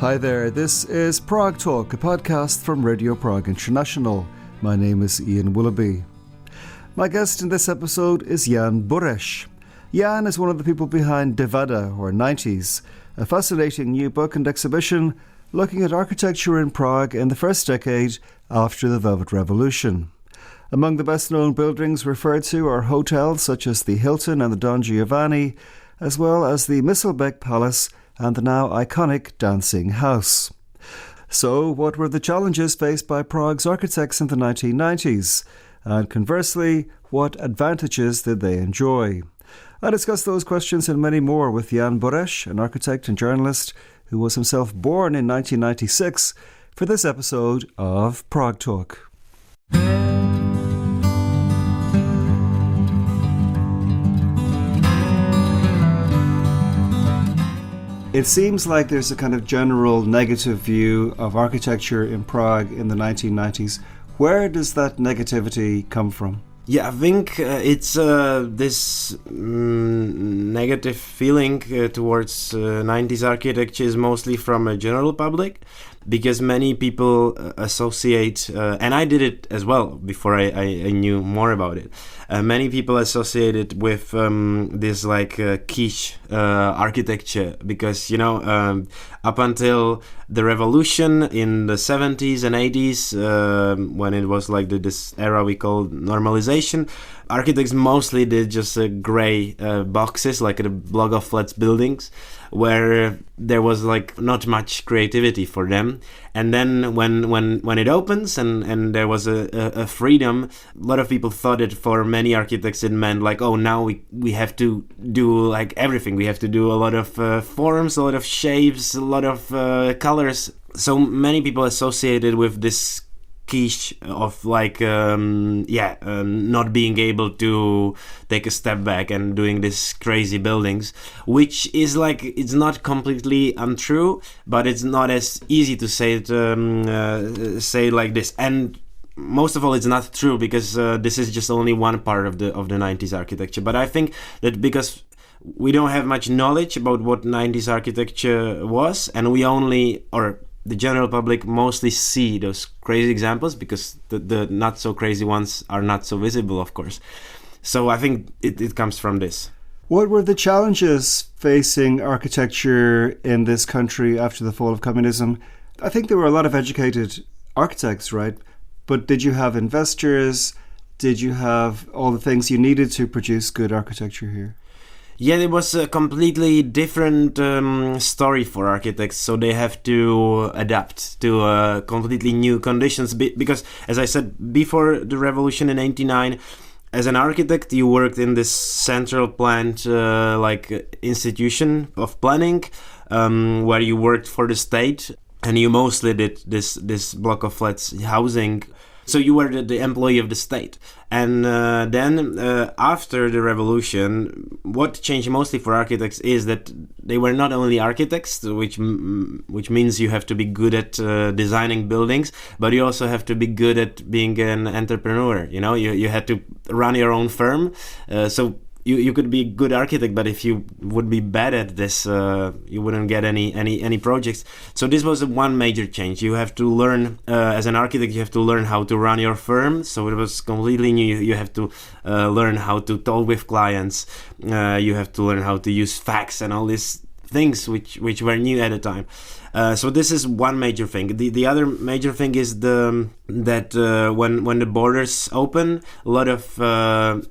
Hi there, this is Prague Talk, a podcast from Radio Prague International. My name is Ian Willoughby. My guest in this episode is Jan Bureš. Jan is one of the people behind Devade, or 90s, a fascinating new book and exhibition looking at architecture in Prague in the first decade after the Velvet Revolution. Among the best-known buildings referred to are hotels such as the Hilton and the Don Giovanni, as well as the Myslbek Palace and the now iconic Dancing House. So, what were the challenges faced by Prague's architects in the 1990s? And conversely, what advantages did they enjoy? I discuss those questions and many more with Jan Bureš, an architect and journalist who was himself born in 1996, for this episode of Prague Talk. It seems like there's a kind of general negative view of architecture in Prague in the 1990s. Where does that negativity come from? Yeah, I think it's this negative feeling towards 90s architecture is mostly from a general public, because many people associate, and I did it as well before I knew more about it. Many people associate it with this like quiche architecture, because up until the revolution in the 70s and 80s, when it was like this era we call normalization, architects mostly did just grey boxes, like a block of flats buildings, where there was like not much creativity for them. And then when it opens and there was a freedom, a lot of people thought it, for many architects it meant like, oh, now we have to do like everything. We have to do a lot of forms, a lot of shapes, a lot of colors. So many people associated with this quiche of like not being able to take a step back and doing these crazy buildings, which is like, it's not completely untrue, but it's not as easy to say it say like this. And most of all, it's not true, because this is just only one part of the 90s architecture. But I think that because we don't have much knowledge about what 90s architecture was, and we only, or the general public mostly see those crazy examples, because the not so crazy ones are not so visible, of course. So I think it comes from this. What were the challenges facing architecture in this country after the fall of communism? I think there were a lot of educated architects, right? But did you have investors? Did you have all the things you needed to produce good architecture here? Yeah, it was a completely different story for architects, so they have to adapt to completely new conditions, because, as I said, before the revolution in 89, as an architect, you worked in this central planned institution of planning, where you worked for the state, and you mostly did this block of flats housing. So you were the employee of the state. And then after the revolution, what changed mostly for architects is that they were not only architects, which means you have to be good at designing buildings, but you also have to be good at being an entrepreneur. You had to run your own firm. So you could be a good architect, but if you would be bad at this, you wouldn't get any projects. So this was one major change. You have to learn, as an architect, you have to learn how to run your firm. So it was completely new. You have to learn how to talk with clients. You have to learn how to use fax and all these things which were new at the time. So this is one major thing. The other major thing is that when the borders open, a lot of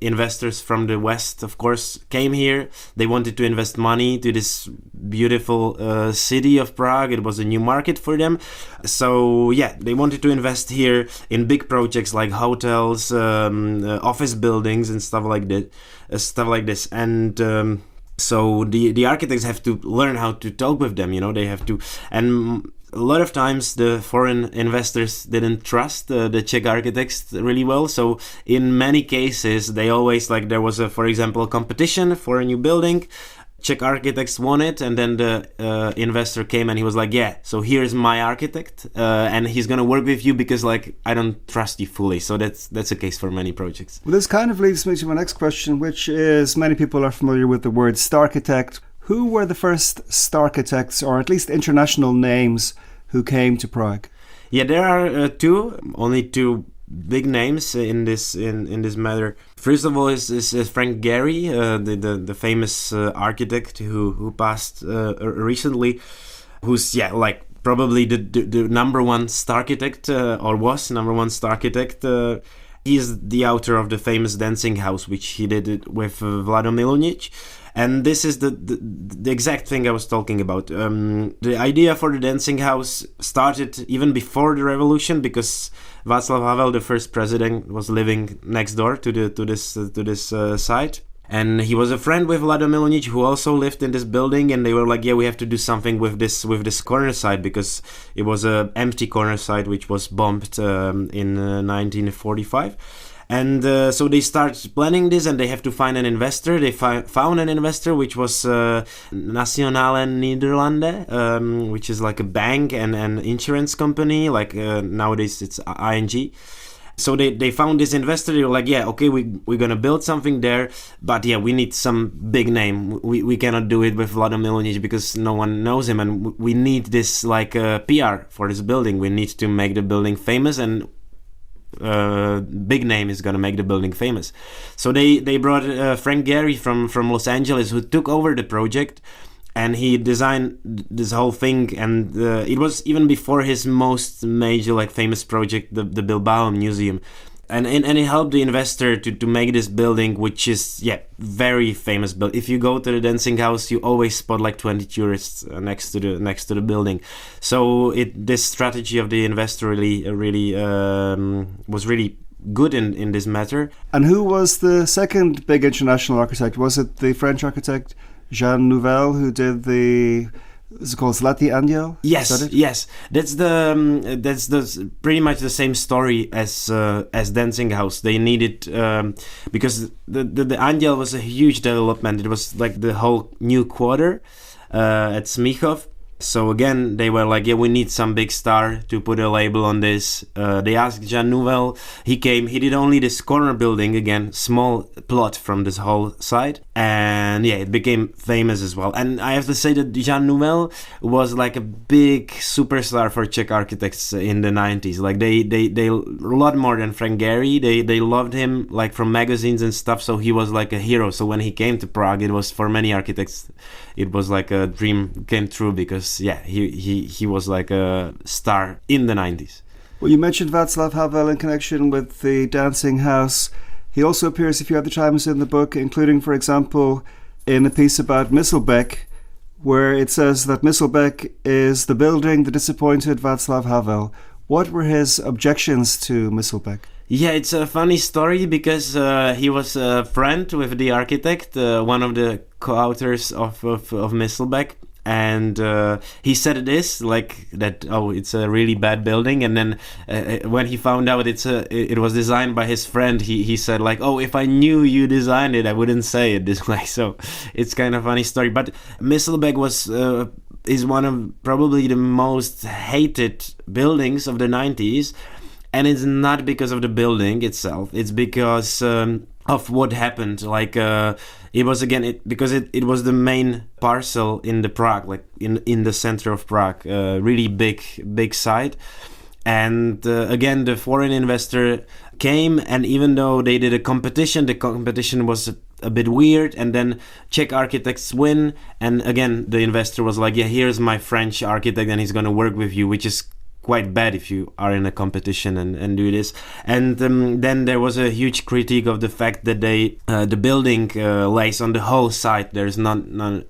investors from the West, of course, came here. They wanted to invest money to this beautiful city of Prague. It was a new market for them. So yeah, they wanted to invest here in big projects like hotels, office buildings, and stuff like this. And so the architects have to learn how to talk with them, they have to, and a lot of times the foreign investors didn't trust the Czech architects really well. So in many cases, they always, like, there was for example, a competition for a new building. Czech architects won it, and then the investor came and he was like, yeah, so here's my architect, and he's gonna work with you because, like, I don't trust you fully. So that's the case for many projects. Well, this kind of leads me to my next question, which is, many people are familiar with the word starchitect. Who were the first star architects, or at least international names, who came to Prague? Yeah, there are only two big names in this matter. First of all is Frank Gehry, the famous architect who passed recently, who's probably the number one star architect, or was number one star architect. He's the author of the famous dancing house, which he did it with Vlado Milunic. And this is the exact thing I was talking about. The idea for the dancing house started even before the revolution, because Václav Havel, the first president, was living next door to this site. And he was a friend with Vlado Milunic, who also lived in this building, and they were like, yeah, we have to do something with this corner site, because it was an empty corner site which was bombed in 1945. And so they start planning this, and they have to find an investor. They found an investor, which was Nationale Nederlanden, which is like a bank and an insurance company. Like nowadays it's ING. So they found this investor. They were like, yeah, okay, we're gonna build something there, but yeah, we need some big name. We cannot do it with Vlado Milunic because no one knows him, and we need this like PR for this building. We need to make the building famous, and big name is gonna make the building famous. So they brought Frank Gehry from Los Angeles, who took over the project, and he designed this whole thing. And it was even before his most major like famous project, the Bilbao Museum. And it helped the investor to make this building, which is very famous. But if you go to the dancing house, you always spot like 20 tourists next to the building. So this strategy of the investor really was really good in this matter. And who was the second big international architect? Was it the French architect Jan Nouvel, who did is it called Zlatý Anděl? Yes, yes. That's the pretty much the same story as Dancing House. They needed because the Anděl was a huge development. It was like the whole new quarter at Smíchov. So again, they were like, yeah, we need some big star to put a label on this. They asked Jan Nouvel. He came. He did only this corner building, again, small plot from this whole site. And yeah, it became famous as well. And I have to say that Jan Nouvel was like a big superstar for Czech architects in the 90s. Like they a lot more than Frank Gehry. They loved him like from magazines and stuff. So he was like a hero. So when he came to Prague, it was for many architects, it was like a dream came true, because he was like a star in the 90s. Well, you mentioned Václav Havel in connection with the dancing house. He also appears a few other times in the book, including, for example, in a piece about Myslbek, where it says that Myslbek is the building that disappointed Václav Havel. What were his objections to Myslbek? Yeah, it's a funny story, because he was a friend with the architect, one of the co-authors of Myslbek. And he said this, like that, oh, it's a really bad building. And then when he found out it was designed by his friend, he said like, oh, if I knew you designed it, I wouldn't say it this way. So it's kind of a funny story. But Myslbek is one of probably the most hated buildings of the 90s. And it's not because of the building itself. It's because of what happened. Like it was because it was the main parcel in the Prague, like in the center of Prague, really big site. And again, the foreign investor came, and even though they did a competition, the competition was a bit weird, and then Czech architects win, and again the investor was like, yeah, here's my French architect, and he's going to work with you, which is quite bad if you are in a competition and do this. And then there was a huge critique of the fact that the building lays on the whole site. There's not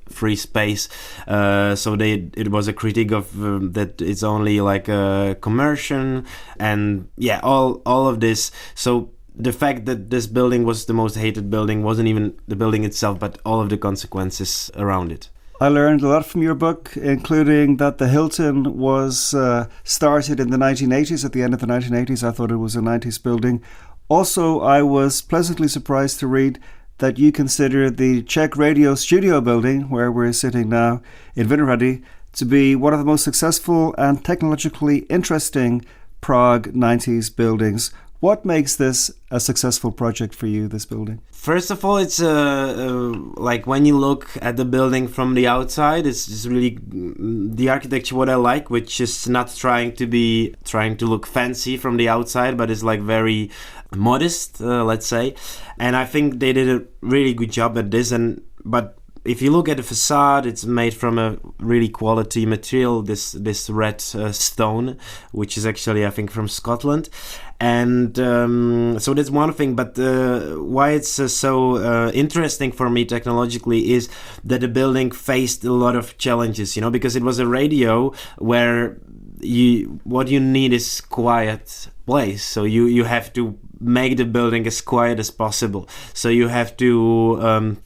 free space. So it was a critique of that it's only like a commercial, and yeah, all of this. So the fact that this building was the most hated building wasn't even the building itself, but all of the consequences around it. I learned a lot from your book, including that the Hilton was started in the 1980s, at the end of the 1980s. I thought it was a 90s building. Also, I was pleasantly surprised to read that you consider the Czech radio studio building, where we're sitting now in Vinohrady, to be one of the most successful and technologically interesting Prague 90s buildings. What makes this a successful project for you, this building? First of all, it's like when you look at the building from the outside, it's really the architecture what I like, which is not trying to look fancy from the outside, but is like very modest, let's say. And I think they did a really good job at this. But if you look at the facade, it's made from a really quality material, this red stone, which is actually, I think, from Scotland. And so that's one thing. But why it's so interesting for me technologically is that the building faced a lot of challenges, because it was a radio where what you need is quiet place. So you have to make the building as quiet as possible. So you have to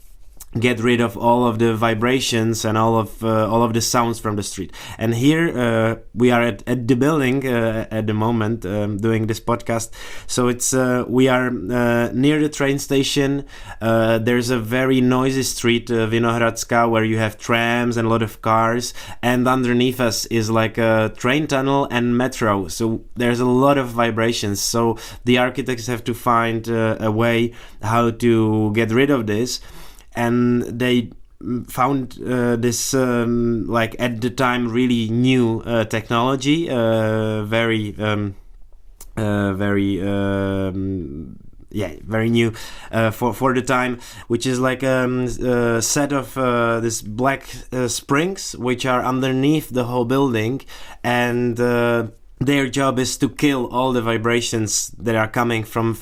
get rid of all of the vibrations and all of the sounds from the street. And here we are at the building at the moment doing this podcast. So it's we are near the train station. There's a very noisy street, Vinohradska, where you have trams and a lot of cars. And underneath us is like a train tunnel and metro. So there's a lot of vibrations. So the architects have to find a way how to get rid of this. And they found this, like at the time, really new technology, very new for the time, which is like a set of this black springs, which are underneath the whole building, and their job is to kill all the vibrations that are coming from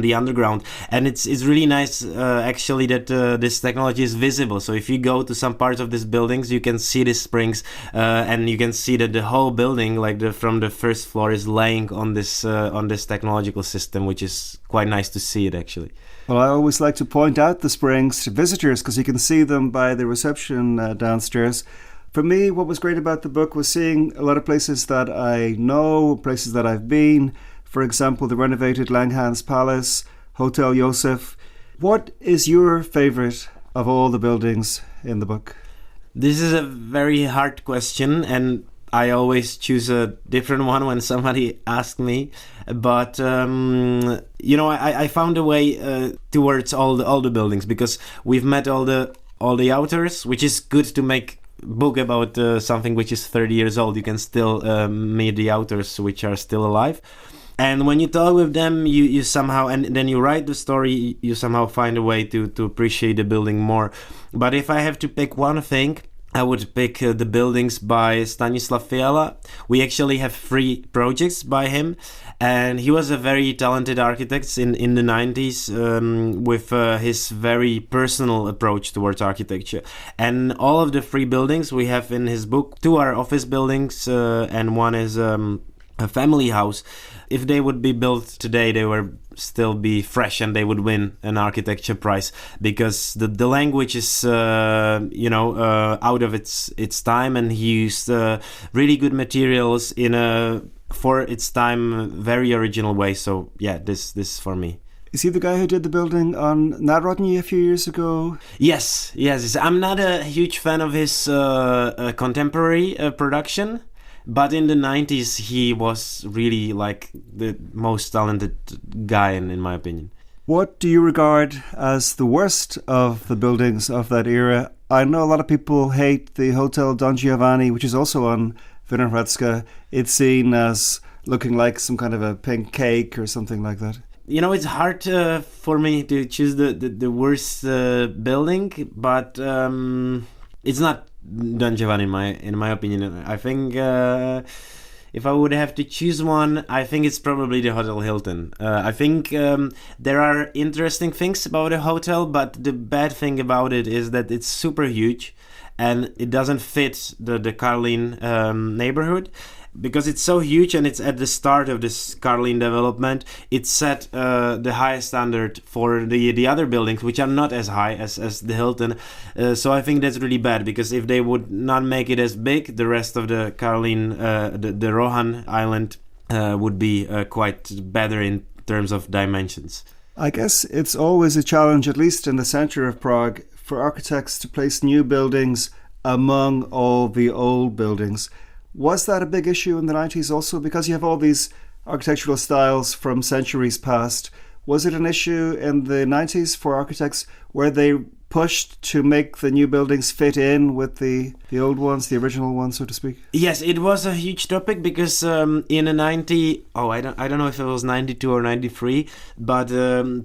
the underground. And it's really nice actually that this technology is visible. So if you go to some parts of these buildings, you can see these springs and you can see that the whole building, from the first floor, is laying on this technological system, which is quite nice to see it actually. Well, I always like to point out the springs to visitors because you can see them by the reception downstairs. For me, what was great about the book was seeing a lot of places that I know, places that I've been. For example, the renovated Langhans Palace, Hotel Josef. What is your favourite of all the buildings in the book? This is a very hard question, and I always choose a different one when somebody asks me. But I found a way towards all the buildings, because we've met all the authors, which is good to make book about something which is 30 years old. You can still meet the authors which are still alive, and when you talk with them, you somehow, and then you write the story, you somehow find a way to appreciate the building more. But if I have to pick one thing, I would pick the buildings by Stanislav Fiala. We actually have 3 projects by him, and he was a very talented architect in the 90s with his very personal approach towards architecture. And all of the 3 buildings we have in his book, 2 are office buildings and one is a family house. If they would be built today, they would still be fresh and they would win an architecture prize, because the language is out of its time, and he used really good materials in a, for its time, very original way. So yeah, this is for me. Is he the guy who did the building on Národní a few years ago? Yes. I'm not a huge fan of his contemporary production. But in the 90s, he was really like the most talented guy, in my opinion. What do you regard as the worst of the buildings of that era? I know a lot of people hate the Hotel Don Giovanni, which is also on Vinohradska. It's seen as looking like some kind of a pink cake or something like that. It's hard for me to choose the worst building, but it's not Don Giovanni in my opinion. I think if I would have to choose one, I think it's probably the Hotel Hilton. I think there are interesting things about a hotel, but the bad thing about it is that it's super huge and it doesn't fit the Karlín neighborhood. Because it's so huge and it's at the start of this Karlín development, it set the highest standard for the other buildings, which are not as high as the Hilton. So I think that's really bad, because if they would not make it as big, the rest of the Karlín, the Rohan Island, would be quite better in terms of dimensions. I guess it's always a challenge, at least in the centre of Prague, for architects to place new buildings among all the old buildings. Was that a big issue in the 90s also? Because you have all these architectural styles from centuries past. Was it an issue in the 90s for architects where they pushed to make the new buildings fit in with the old ones, the original ones, so to speak? Yes, it was a huge topic because in a 90, I don't know if it was 92 or 93, but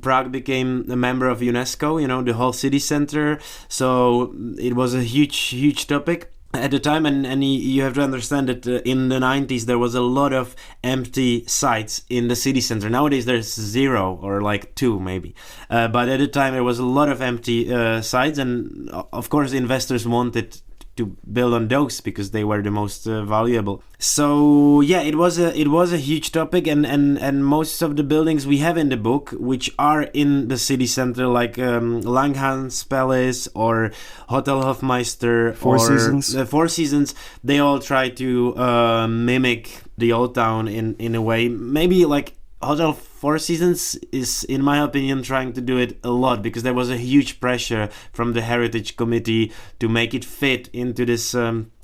Prague became a member of UNESCO, the whole city center. So it was a huge topic at the time, and you have to understand that in the 90s there was a lot of empty sites in the city center. Nowadays there's 0 or like 2 maybe, but at the time there was a lot of empty sites, and of course investors wanted to build on those because they were the most valuable. So yeah, it was a huge topic, and most of the buildings we have in the book, which are in the city center, like Langhans Palace or Hotel Hofmeister Four Seasons, they all try to mimic the old town in a way. Maybe like Hotel Four Seasons is, in my opinion, trying to do it a lot because there was a huge pressure from the Heritage Committee to make it fit into this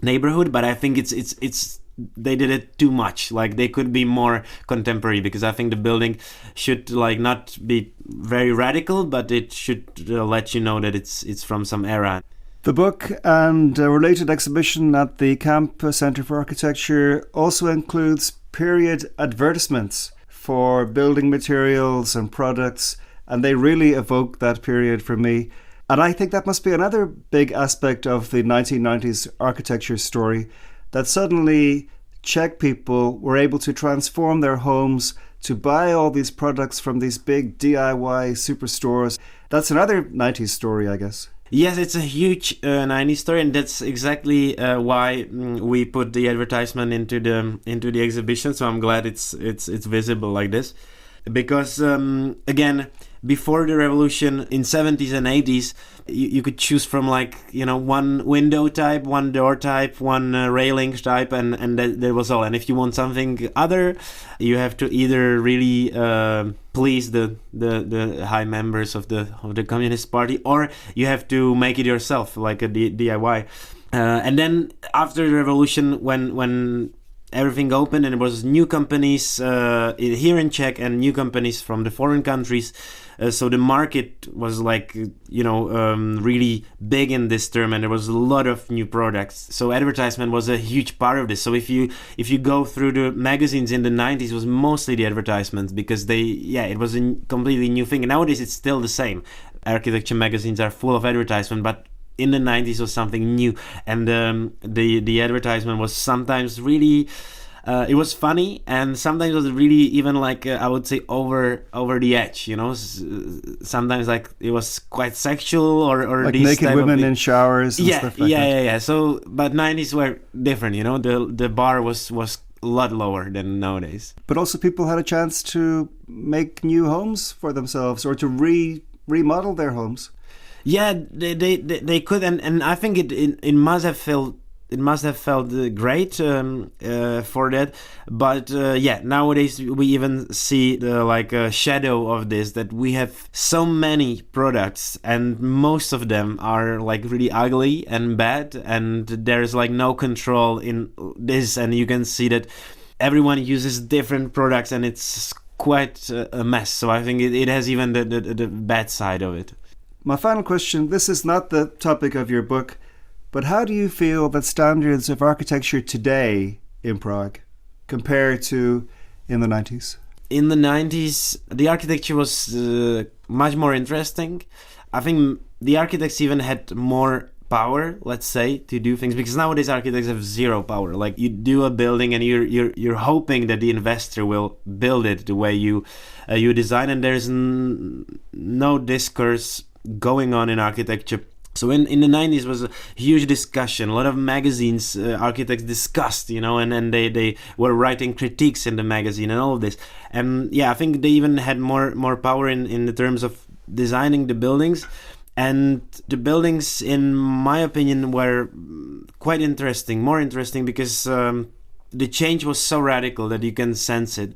neighborhood. But I think it's they did it too much. Like they could be more contemporary, because I think the building should like not be very radical, but it should let you know that it's from some era. The book and a related exhibition at the Camp Centre for Architecture also includes period advertisements for building materials and products, and they really evoke that period for me. And I think that must be another big aspect of the 1990s architecture story, that suddenly Czech people were able to transform their homes to buy all these products from these big DIY superstores. That's another 90s story, I guess. Yes, it's a huge 90s story, and that's exactly why we put the advertisement into the exhibition. So I'm glad it's visible like this, because again, before the revolution in 70s and 80s, you could choose from like one window type, one door type, one railing type, and that was all. And if you want something other, you have to either really please the high members of the Communist Party, or you have to make it yourself, like a DIY. And then after the revolution, when everything opened and there was new companies here in Czech and new companies from the foreign countries, so the market was like really big in this term, and there was a lot of new products. So advertisement was a huge part of this. So if you go through the magazines in the 90s, it was mostly the advertisements, because it was a completely new thing. And nowadays it's still the same. Architecture magazines are full of advertisement, but in the 90s was something new, and the advertisement was sometimes really it was funny, and sometimes it was really even like I would say over the edge, sometimes like it was quite sexual or like these naked women in showers and stuff like that. Yeah. So but 90s were different, the bar was a lot lower than nowadays. But also people had a chance to make new homes for themselves, or to remodel their homes. Yeah, they could, and I think it must have felt great for that. But nowadays we even see the shadow of this, that we have so many products, and most of them are like really ugly and bad, and there's like no control in this, and you can see that everyone uses different products, and it's quite a mess. So I think it has even the bad side of it. My final question, this is not the topic of your book, but how do you feel that standards of architecture today in Prague compare to in the 90s? In the 90s, the architecture was much more interesting. I think the architects even had more power, let's say, to do things, because nowadays architects have zero power. Like you do a building and you're hoping that the investor will build it the way you design, and there's no discourse going on in architecture. So in the 90s was a huge discussion. A lot of magazines, architects discussed, and they were writing critiques in the magazine and all of this. And I think they even had more power in the terms of designing the buildings. And the buildings, in my opinion, were quite interesting, more interesting, because the change was so radical that you can sense it.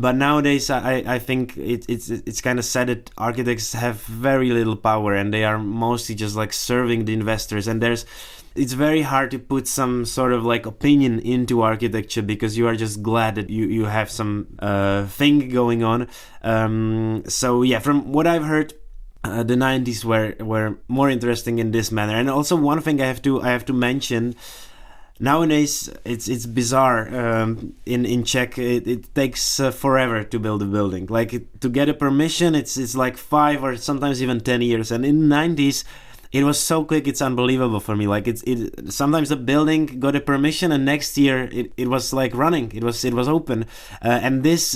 But nowadays, I think it's kind of sad that architects have very little power, and they are mostly just like serving the investors. And it's very hard to put some sort of like opinion into architecture, because you are just glad that you have some thing going on. So yeah, from what I've heard, the 90s were more interesting in this manner. And also one thing I have to mention. Nowadays, it's bizarre. In Czech, it takes forever to build a building. Like to get a permission, it's like 5 or sometimes even 10 years. And in the 90s, it was so quick. It's unbelievable for me. Like it sometimes the building got a permission, and next year it was like running. It was open. And this.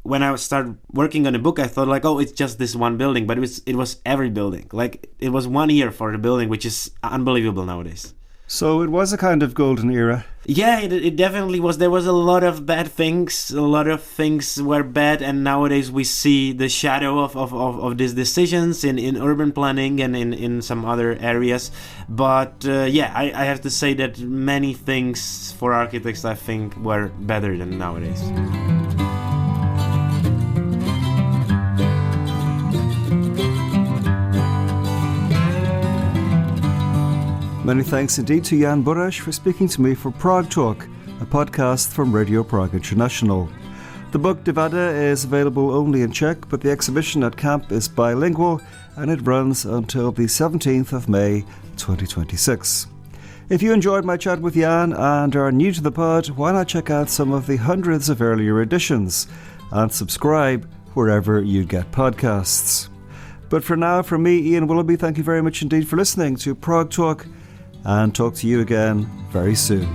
When I started working on a book, I thought like, oh, it's just this one building, but it was every building. Like it was 1 year for the building, which is unbelievable nowadays. So it was a kind of golden era. Yeah, it definitely was. There was a lot of bad things. A lot of things were bad, and nowadays we see the shadow of these decisions in urban planning and in some other areas. But I have to say that many things for architects, I think, were better than nowadays. Many thanks indeed to Jan Bureš for speaking to me for Prague Talk, a podcast from Radio Prague International. The book Devade is available only in Czech, but the exhibition at camp is bilingual and it runs until the 17th of May 2026. If you enjoyed my chat with Jan and are new to the pod, why not check out some of the hundreds of earlier editions and subscribe wherever you get podcasts. But for now, from me, Ian Willoughby, thank you very much indeed for listening to Prague Talk, and talk to you again very soon.